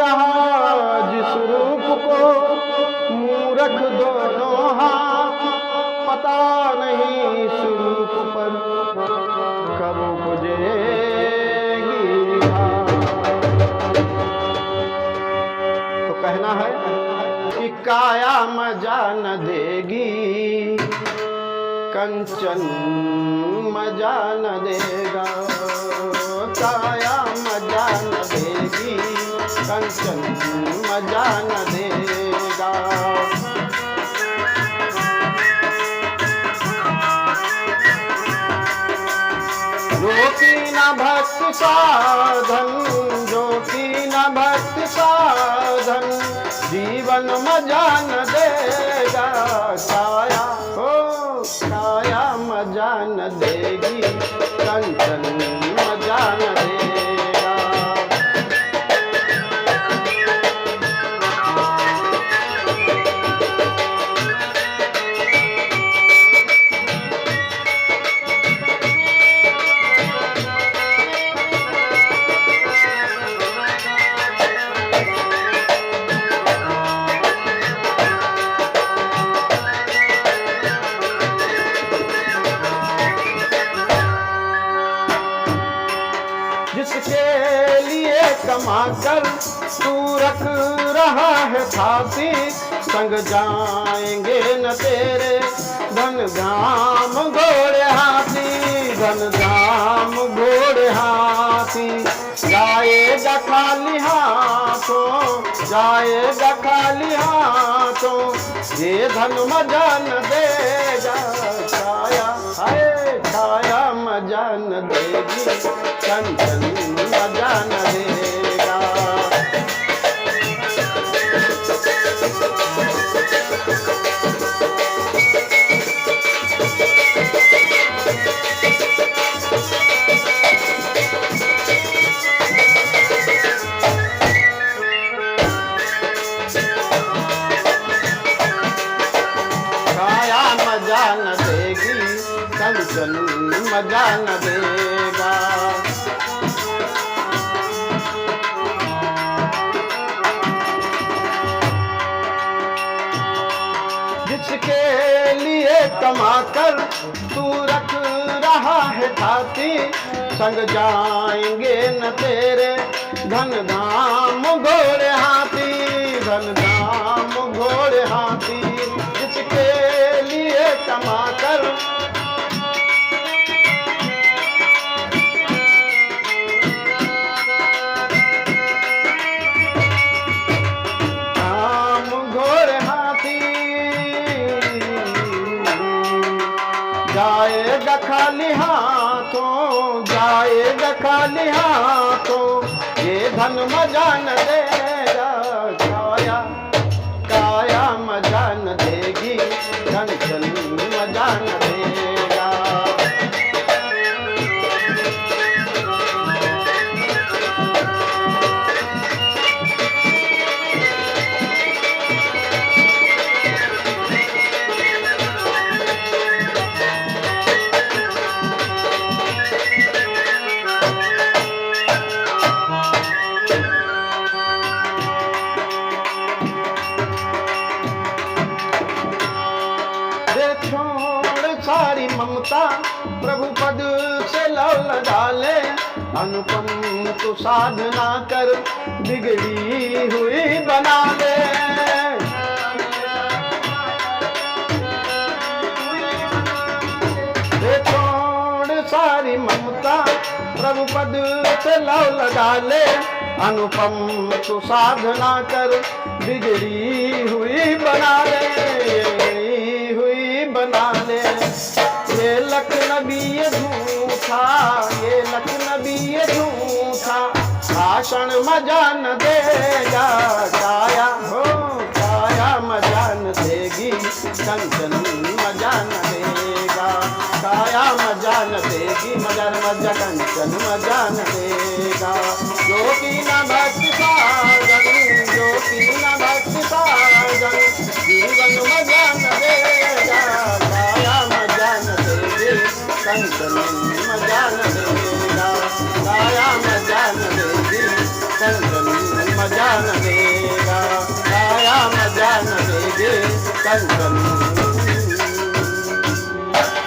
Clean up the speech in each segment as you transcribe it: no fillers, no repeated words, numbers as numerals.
रहा जिस रूप को, मूरख दोनों हाथ, पता नहीं इस रूप पर कब उपजेगी घात। तो कहना है कि काया मजा न देगी, कंचन मजा न देगा। काया मजा न देगी, कंचन मजा न देगा। जो की न भक्ति साधन, जो की न भक्ति साधन, जीवन मजा न देगा। काया हो काया मजा न देगी, कंचन मजा न देगा। जिसके लिए कमा कर तू रख रहा है फांसी, संग जाएंगे न तेरे धन धाम घोड़े हाथी। धन धाम घोड़े हाथी, जाएगा खाली हाथों, जाएगा खाली हाथों, ये धन मजा न देगा। छाया है छाया मजा न देगी, कंचन मजा न देगा। काया मजा न देगी, कंचन मजा न देगा। जिसके लिए कमाकर तू रख रहा है थाती, संग जाएंगे न तेरे धन धाम घोड़े हाथी। धन धाम घोड़े हाथी, जिसके लिए कमाकर धाम घोड़े हाथी, जाएगा खाली हाथों, जाएगा खाली हाथों, ये धन मजा न देगा। काया काया मजा न देगी, कंचन मजा न देगा। छोड़ सारी ममता, प्रभु पद से लव डाले, अनुपम तू साधना कर, बिगड़ी हुई बना ले। छोड़ सारी ममता, प्रभु पद से लव डाले, अनुपम तू साधना कर, बिगड़ी हुई बना ले, बना ले। ये लखनवी ये झूठा, ये लखनवी ये झूठा, भाषण मजा न देगा। काया हो काया मजा न देगी, कंचन मजा न देगा। काया मजा न देगी, मजा मजा कंचन मजा न देगा। जो की न भक्ति साधन, जो की न भक्ति साधन, जीवन मजा न देगा। काया मजा न देगी, कंचन मजा न देगा। काया मजा न देगी, कंचन मजा न कंचन।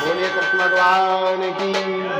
बोलिए कृष्ण भगवान की